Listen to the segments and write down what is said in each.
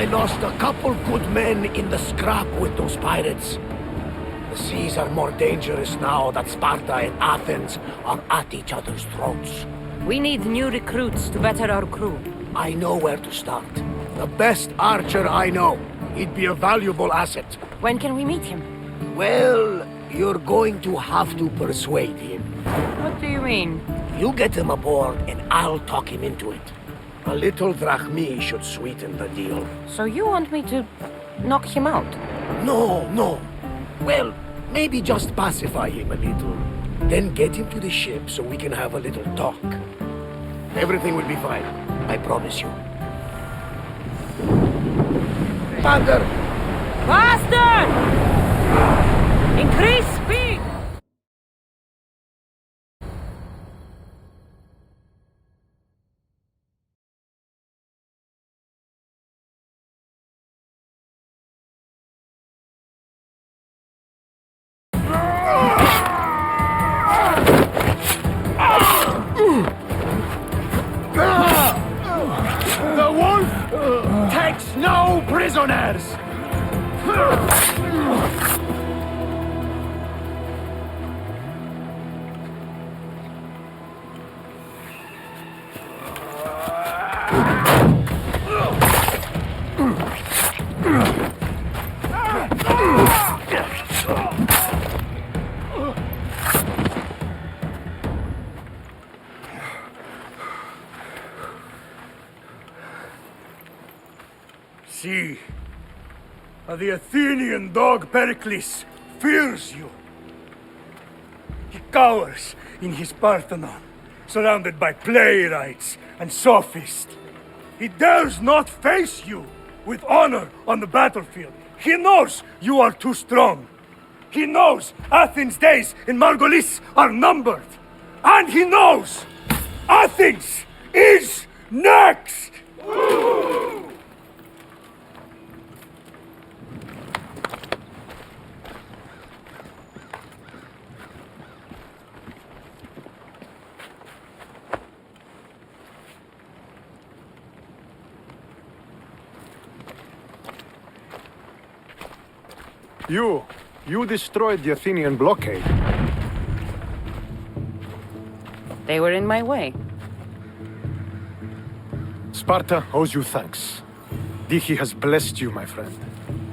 I lost a couple good men in the scrap with those pirates. The seas are more dangerous now that Sparta and Athens are at each other's throats. We need new recruits to better our crew. I know where to start. The best archer I know. He'd be a valuable asset. When can we meet him? Well, you're going to have to persuade him. What do you mean? You get him aboard and I'll talk him into it. A little drachmi should sweeten the deal. So you want me to knock him out? No. Well, maybe just pacify him a little. Then get him to the ship so we can have a little talk. Everything will be fine. I promise you. Thunder! Faster! Increase speed! The wolf takes no prisoners! See, the Athenian dog Pericles fears you. He cowers in his Parthenon, surrounded by playwrights and sophists. He dares not face you with honor on the battlefield. He knows you are too strong. He knows Athens' days in Margolis are numbered. And he knows Athens is next! You destroyed the Athenian blockade. They were in my way. Sparta owes you thanks. Dihi has blessed you, my friend.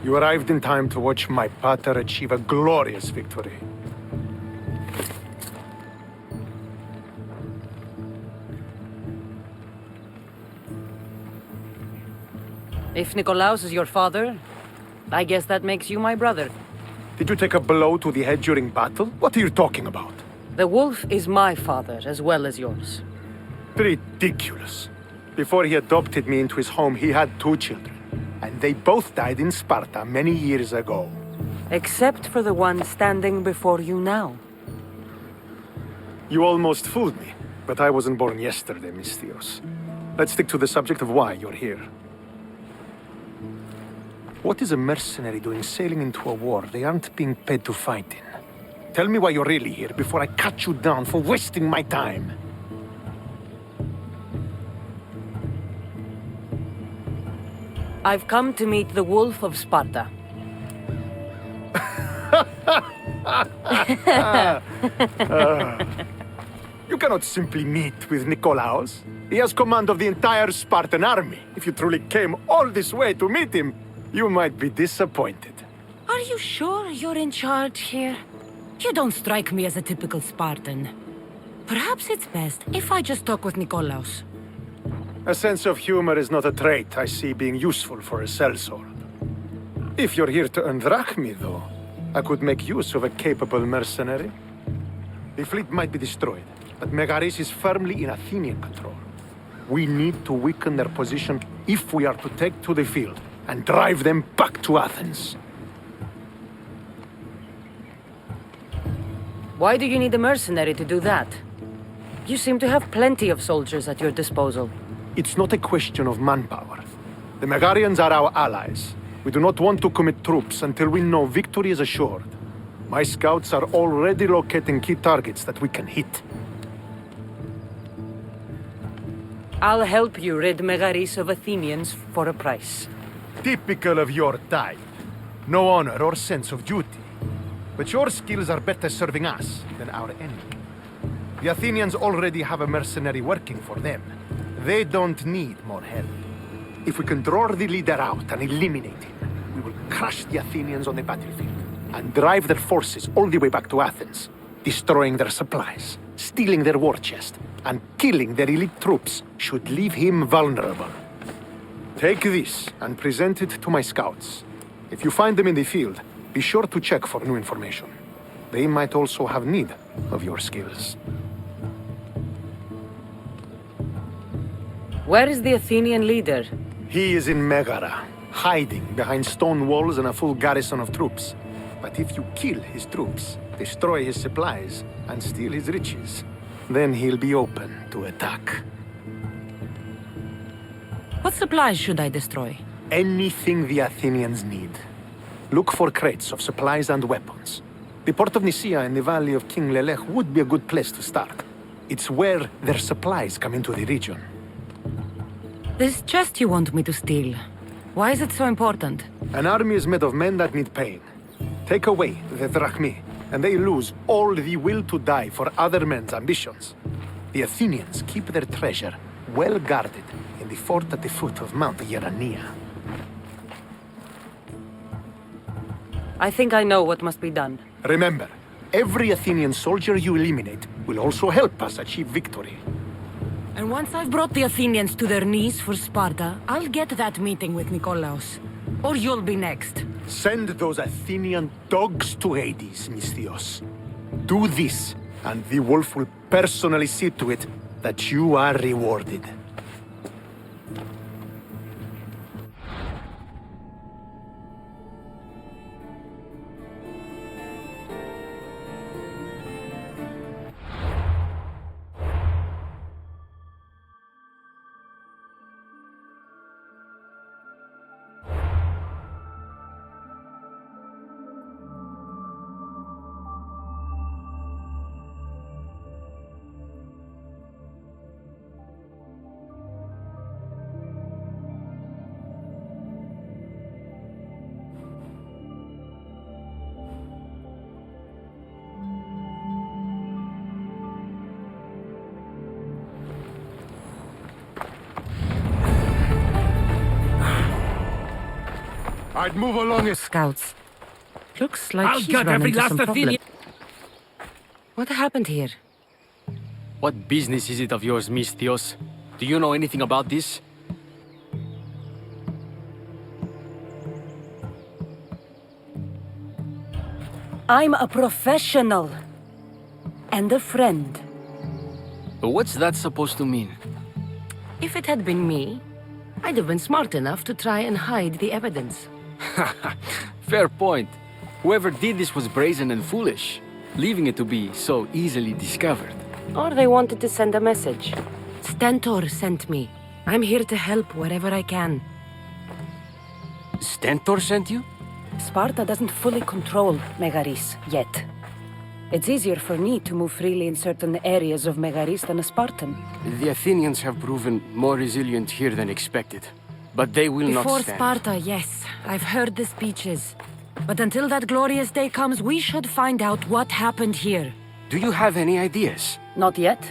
You arrived in time to watch my pater achieve a glorious victory. If Nikolaos is your father, I guess that makes you my brother. Did you take a blow to the head during battle? What are you talking about? The wolf is my father as well as yours. Ridiculous. Before he adopted me into his home, he had 2 children. And they both died in Sparta many years ago. Except for the one standing before you now. You almost fooled me, but I wasn't born yesterday, Mystios. Let's stick to the subject of why you're here. What is a mercenary doing sailing into a war they aren't being paid to fight in? Tell me why you're really here before I cut you down for wasting my time. I've come to meet the Wolf of Sparta. You cannot simply meet with Nikolaos. He has command of the entire Spartan army. If you truly came all this way to meet him, you might be disappointed. Are you sure you're in charge here? You don't strike me as a typical Spartan. Perhaps it's best if I just talk with Nikolaos. A sense of humor is not a trait I see being useful for a sellsword. If you're here to earn drachmi, though, I could make use of a capable mercenary. The fleet might be destroyed, but Megaris is firmly in Athenian control. We need to weaken their position if we are to take to the field and drive them back to Athens. Why do you need a mercenary to do that? You seem to have plenty of soldiers at your disposal. It's not a question of manpower. The Megarians are our allies. We do not want to commit troops until we know victory is assured. My scouts are already locating key targets that we can hit. I'll help you rid Megaris of Athenians for a price. Typical of your type. No honor or sense of duty. But your skills are better serving us than our enemy. The Athenians already have a mercenary working for them. They don't need more help. If we can draw the leader out and eliminate him, we will crush the Athenians on the battlefield and drive their forces all the way back to Athens, destroying their supplies, stealing their war chest, and killing their elite troops should leave him vulnerable. Take this and present it to my scouts. If you find them in the field, be sure to check for new information. They might also have need of your skills. Where is the Athenian leader? He is in Megara, hiding behind stone walls and a full garrison of troops. But if you kill his troops, destroy his supplies, and steal his riches, then he'll be open to attack. What supplies should I destroy? Anything the Athenians need. Look for crates of supplies and weapons. The port of Nicaea in the valley of King Lelech would be a good place to start. It's where their supplies come into the region. This chest you want me to steal. Why is it so important? An army is made of men that need paying. Take away the drachmi, and they lose all the will to die for other men's ambitions. The Athenians keep their treasure well guarded in the fort at the foot of Mount Yerania. I think I know what must be done. Remember, every Athenian soldier you eliminate will also help us achieve victory. And once I've brought the Athenians to their knees for Sparta, I'll get that meeting with Nikolaos. Or you'll be next. Send those Athenian dogs to Hades, Misthios. Do this, and the wolf will personally see to it that you are rewarded. I'd move along as Scouts. Looks like I'll she's gut run every into last some problem. Athenian. What happened here? What business is it of yours, Misthios? Do you know anything about this? I'm a professional. And a friend. But what's that supposed to mean? If it had been me, I'd have been smart enough to try and hide the evidence. Fair point. Whoever did this was brazen and foolish, leaving it to be so easily discovered. Or they wanted to send a message. Stentor sent me. I'm here to help wherever I can. Stentor sent you? Sparta doesn't fully control Megaris yet. It's easier for me to move freely in certain areas of Megaris than a Spartan. The Athenians have proven more resilient here than expected. But they will not Before stand. Sparta, yes. I've heard the speeches. But until that glorious day comes, we should find out what happened here. Do you have any ideas? Not yet,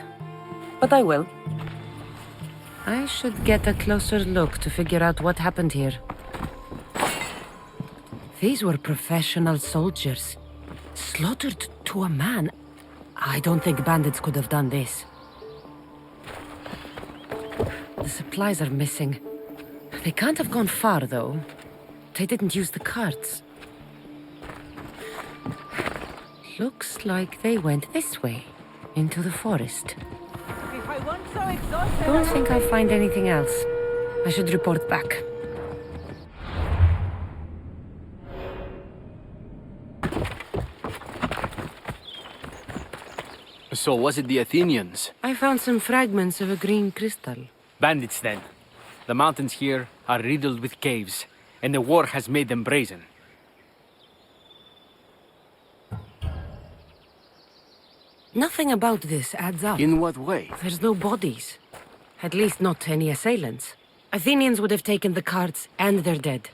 but I will. I should get a closer look to figure out what happened here. These were professional soldiers. Slaughtered to a man. I don't think bandits could have done this. The supplies are missing. They can't have gone far, though. They didn't use the carts. Looks like they went this way, into the forest. Don't think I'll find anything else. I should report back. So was it the Athenians? I found some fragments of a green crystal. Bandits then. The mountains here are riddled with caves, and the war has made them brazen. Nothing about this adds up. In what way? There's no bodies. At least not any assailants. Athenians would have taken the carts and their dead.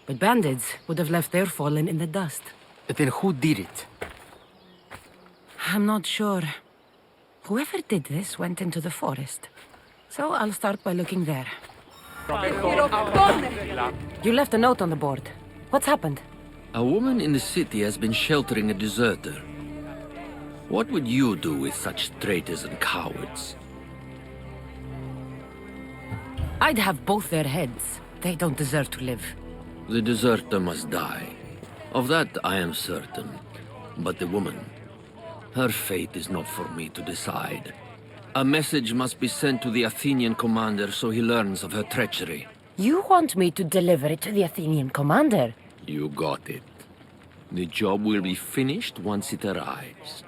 But bandits would have left their fallen in the dust. Then who did it? I'm not sure. Whoever did this went into the forest. So I'll start by looking there. You left a note on the board. What's happened? A woman in the city has been sheltering a deserter. What would you do with such traitors and cowards? I'd have both their heads. They don't deserve to live. The deserter must die. Of that I am certain. But the woman, her fate is not for me to decide. A message must be sent to the Athenian commander so he learns of her treachery. You want me to deliver it to the Athenian commander? You got it. The job will be finished once it arrives.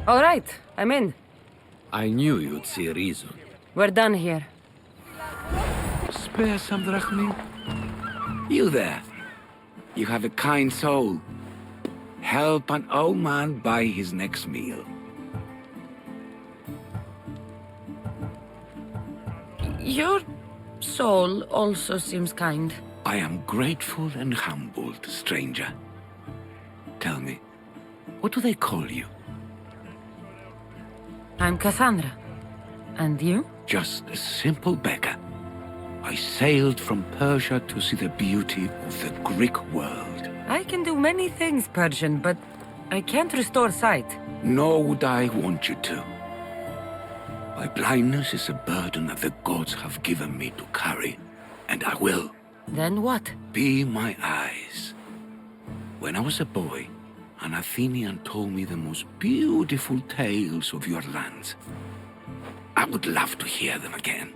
All right, I'm in. I knew you'd see reason. We're done here. Spare some drachmi? You there. You have a kind soul. Help an old man buy his next meal. Your soul also seems kind. I am grateful and humbled, stranger. Tell me, what do they call you? I'm Cassandra. And you? Just a simple beggar. I sailed from Persia to see the beauty of the Greek world. I can do many things, Persian, but I can't restore sight. Nor would I want you to. My blindness is a burden that the gods have given me to carry, and I will. Then what? Be my eyes. When I was a boy, an Athenian told me the most beautiful tales of your lands. I would love to hear them again.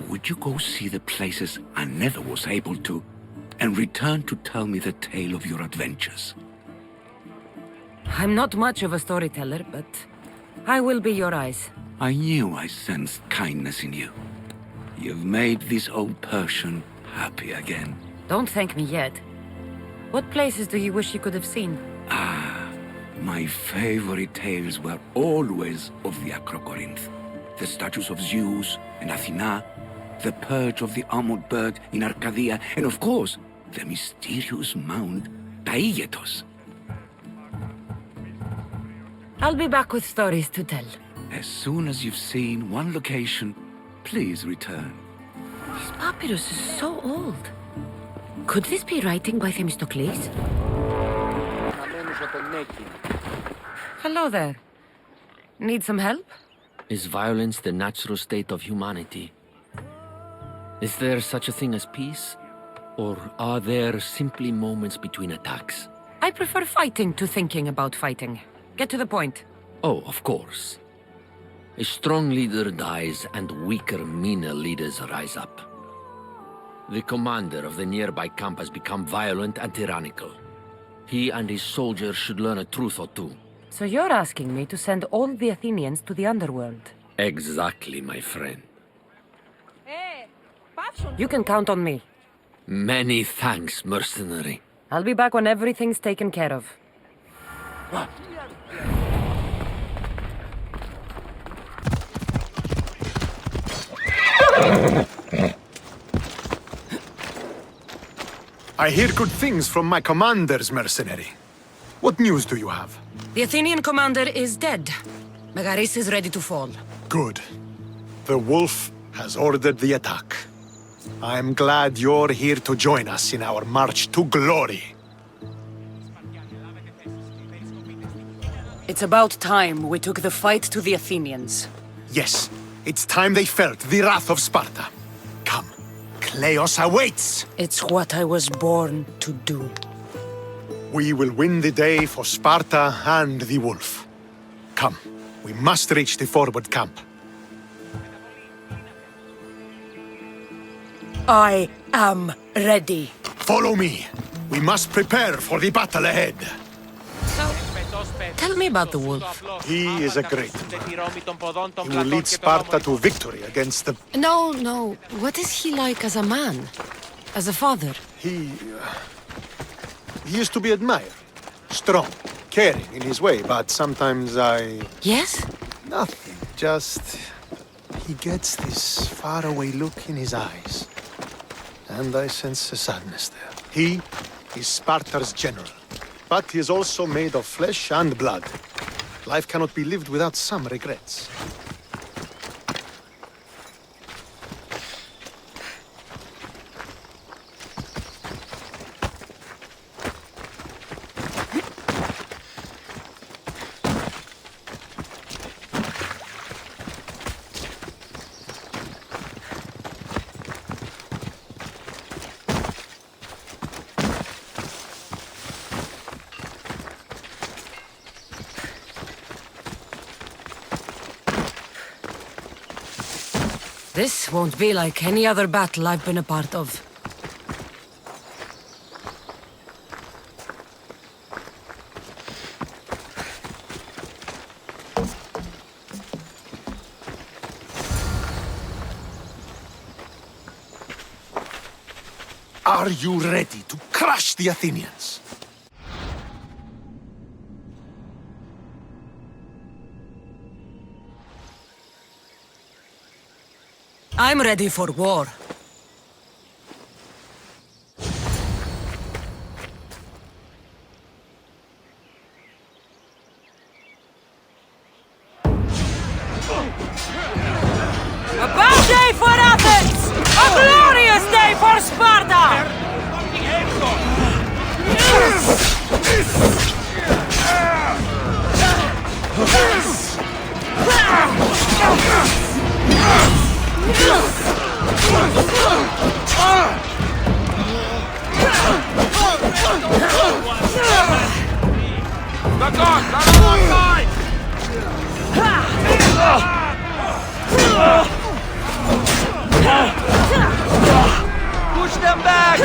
Would you go see the places I never was able to, and return to tell me the tale of your adventures? I'm not much of a storyteller, but I will be your eyes. I knew I sensed kindness in you. You've made this old Persian happy again. Don't thank me yet. What places do you wish you could have seen? My favorite tales were always of the Acrocorinth. The statues of Zeus and Athena, the perch of the armored bird in Arcadia, and of course, the mysterious mound Taigetos. I'll be back with stories to tell. As soon as you've seen one location, please return. This papyrus is so old. Could this be writing by Themistocles? Hello there. Need some help? Is violence the natural state of humanity? Is there such a thing as peace? Or are there simply moments between attacks? I prefer fighting to thinking about fighting. Get to the point. Oh, of course. A strong leader dies and weaker, meaner leaders rise up. The commander of the nearby camp has become violent and tyrannical. He and his soldiers should learn a truth or two. So you're asking me to send all the Athenians to the underworld? Exactly, my friend. You can count on me. Many thanks, mercenary. I'll be back when everything's taken care of. I hear good things from my commanders, mercenary. What news do you have? The Athenian commander is dead. Megaris is ready to fall. Good. The wolf has ordered the attack. I'm glad you're here to join us in our march to glory. It's about time we took the fight to the Athenians. Yes, it's time they felt the wrath of Sparta. Come, Kleos awaits! It's what I was born to do. We will win the day for Sparta and the wolf. Come, we must reach the forward camp. I am ready. Follow me. We must prepare for the battle ahead. Tell me about the wolf. He is a great man. He will lead Sparta to victory against the... No. What is he like as a man? As a father? He is to be admired. Strong, caring in his way, but sometimes I... Yes? Nothing, just... He gets this faraway look in his eyes. And I sense a sadness there. He is Sparta's general. But he is also made of flesh and blood. Life cannot be lived without some regrets. This won't be like any other battle I've been a part of. Are you ready to crush the Athenians? I'm ready for war. A bad day for Athens! A glorious day for Sparta! Push them back!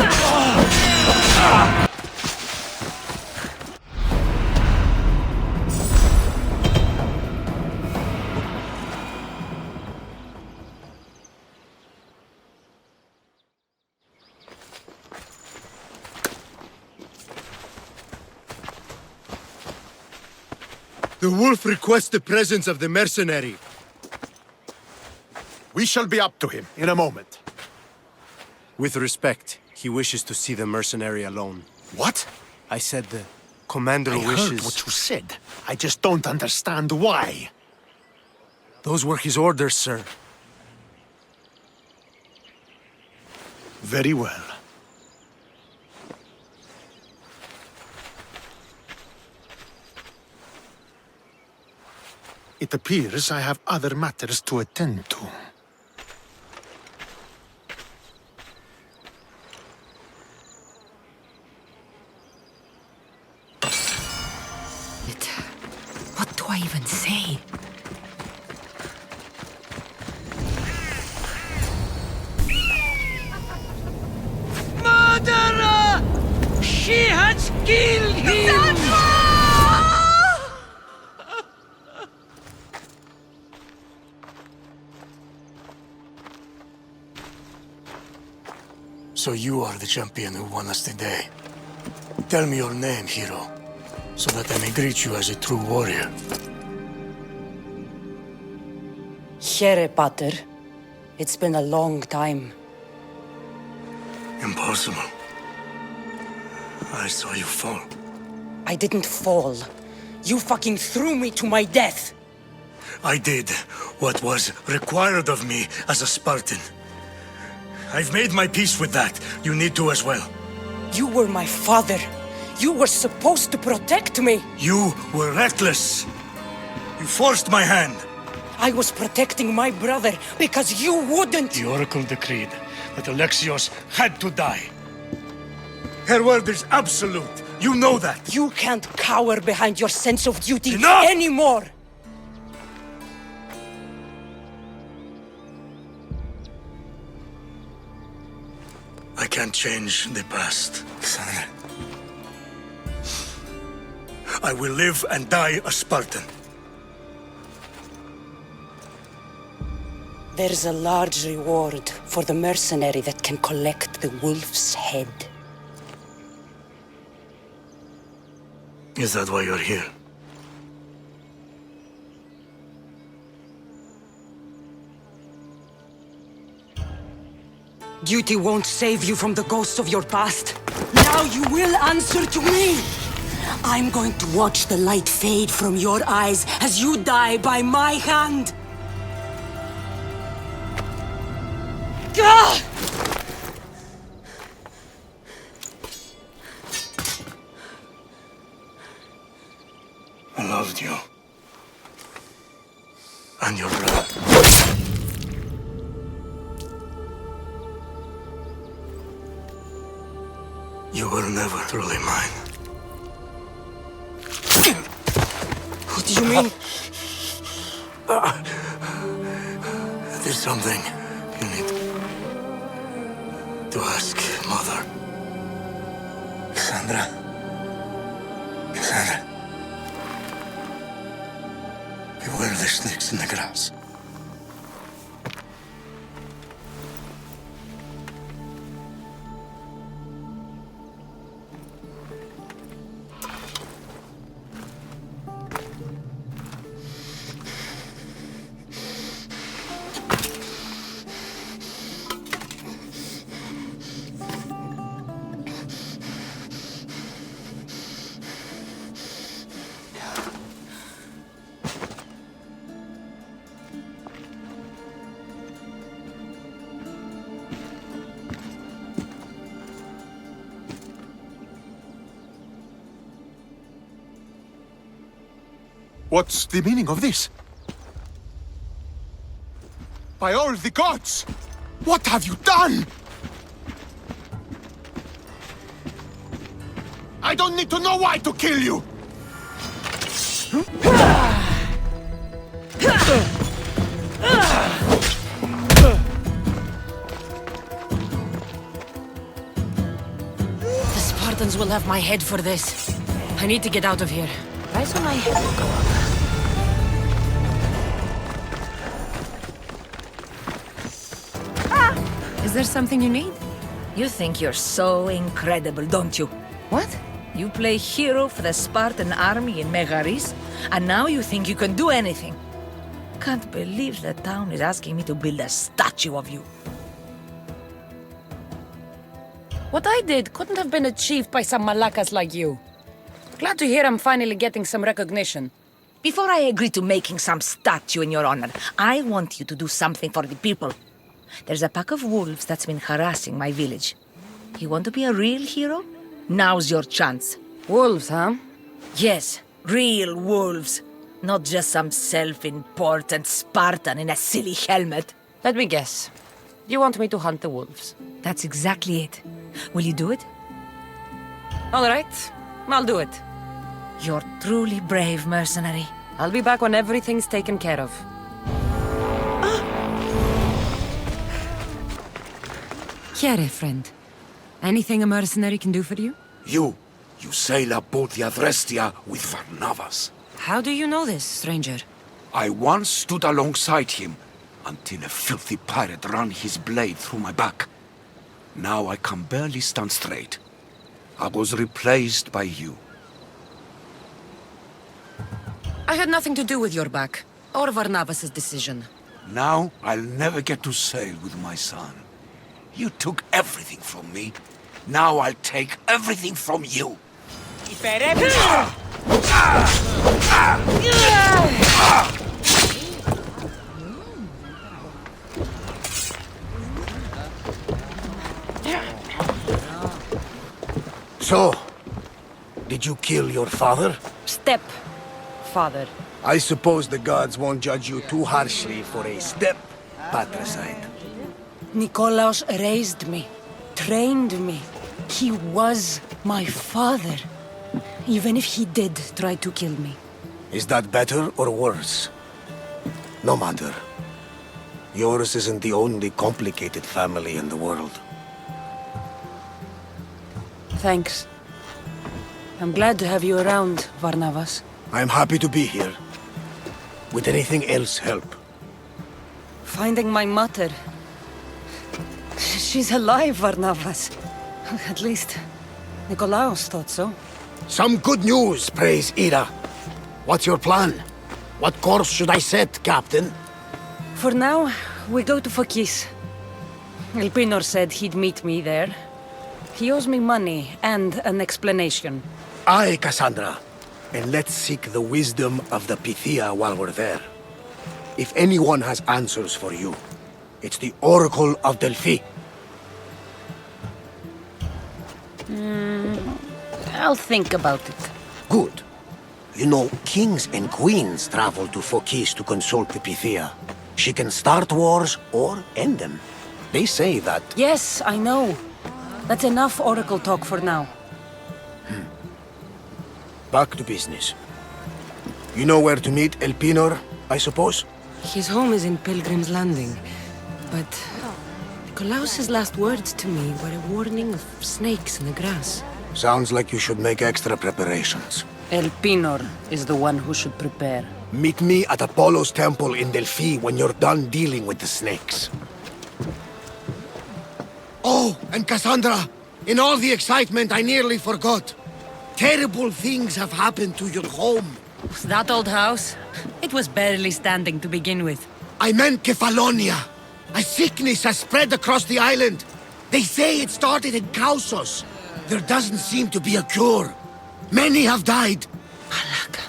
The wolf requests the presence of the mercenary. We shall be up to him in a moment. With respect, he wishes to see the mercenary alone. What? I said the commander I wishes... heard what you said. I just don't understand why. Those were his orders, sir. Very well. It appears I have other matters to attend to. What do I even say? Murderer! She has killed him! So you are the champion who won us today. Tell me your name, hero, so that I may greet you as a true warrior. Here, Pater. It's been a long time. Impossible. I saw you fall. I didn't fall. You fucking threw me to my death. I did what was required of me as a Spartan. I've made my peace with that. You need to as well. You were my father. You were supposed to protect me. You were reckless. You forced my hand. I was protecting my brother because you wouldn't. The Oracle decreed that Alexios had to die. Her word is absolute. You know that. You can't cower behind your sense of duty Enough! anymore. I can't change the past, son. I will live and die a Spartan. There's a large reward for the mercenary that can collect the wolf's head. Is that why you're here? Duty won't save you from the ghosts of your past. Now you will answer to me! I'm going to watch the light fade from your eyes as you die by my hand! Gah! I loved you. And your blood. You were never truly mine. What do you mean? There's something you need to ask Mother. Cassandra. Cassandra. Beware the snakes in the grass. What's the meaning of this? By all the gods! What have you done? I don't need to know why to kill you! The Spartans will have my head for this. I need to get out of here. Price on my head will go up. Is there something you need? You think you're so incredible, don't you? What? You play hero for the Spartan army in Megaris, and now you think you can do anything. Can't believe the town is asking me to build a statue of you. What I did couldn't have been achieved by some malakas like you. Glad to hear I'm finally getting some recognition. Before I agree to making some statue in your honor, I want you to do something for the people. There's a pack of wolves that's been harassing my village. You want to be a real hero? Now's your chance. Wolves, huh? Yes, real wolves. Not just some self-important Spartan in a silly helmet. Let me guess. You want me to hunt the wolves? That's exactly it. Will you do it? All right, I'll do it. You're truly brave, mercenary. I'll be back when everything's taken care of. Chiare, friend. Anything a mercenary can do for you? You sail aboard the Adrestia with Varnavas. How do you know this, stranger? I once stood alongside him until a filthy pirate ran his blade through my back. Now I can barely stand straight. I was replaced by you. I had nothing to do with your back, or Varnavas' decision. Now I'll never get to sail with my son. You took everything from me. Now I'll take everything from you. So, did you kill your father? Step-father. I suppose the gods won't judge you too harshly for a step-patricide. Nikolaos raised me, trained me. He was my father. Even if he did try to kill me. Is that better or worse? No matter. Yours isn't the only complicated family in the world. Thanks. I'm glad to have you around, Varnavas. I'm happy to be here. Would anything else help? Finding my mother. She's alive, Varnavas. At least, Nikolaos thought so. Some good news, praise Ira. What's your plan? What course should I set, Captain? For now, we go to Phokis. Elpinor said he'd meet me there. He owes me money and an explanation. Aye, Cassandra. And let's seek the wisdom of the Pythia while we're there. If anyone has answers for you, it's the Oracle of Delphi. I'll think about it. Good. You know, kings and queens travel to Phokis to consult the Pythia. She can start wars or end them. They say that... Yes, I know. That's enough oracle talk for now. Back to business. You know where to meet Elpinor, I suppose? His home is in Pilgrim's Landing, but Nikolaus's last words to me were a warning of snakes in the grass. Sounds like you should make extra preparations. Elpinor is the one who should prepare. Meet me at Apollo's temple in Delphi when you're done dealing with the snakes. Oh, and Cassandra, in all the excitement I nearly forgot. Terrible things have happened to your home. That old house? It was barely standing to begin with. I meant Kefalonia. A sickness has spread across the island. They say it started in Kausos. There doesn't seem to be a cure. Many have died. Alaka,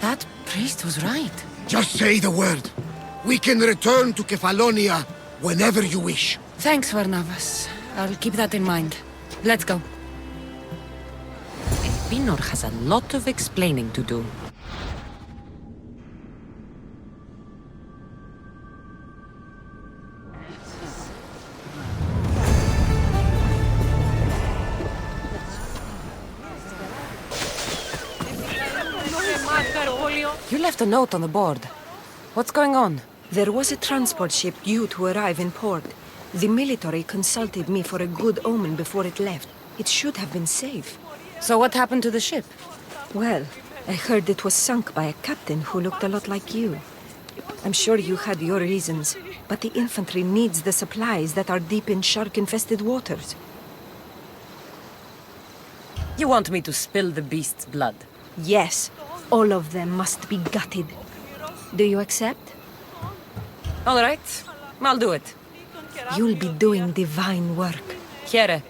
that priest was right. Just say the word. We can return to Kefalonia whenever you wish. Thanks, Varnavas. I'll keep that in mind. Let's go. Elpinor has a lot of explaining to do. You left a note on the board. What's going on? There was a transport ship due to arrive in port. The military consulted me for a good omen before it left. It should have been safe. So what happened to the ship? Well, I heard it was sunk by a captain who looked a lot like you. I'm sure you had your reasons, but the infantry needs the supplies that are deep in shark-infested waters. You want me to spill the beast's blood? Yes, all of them must be gutted. Do you accept? All right, I'll do it. You'll be doing divine work. Here.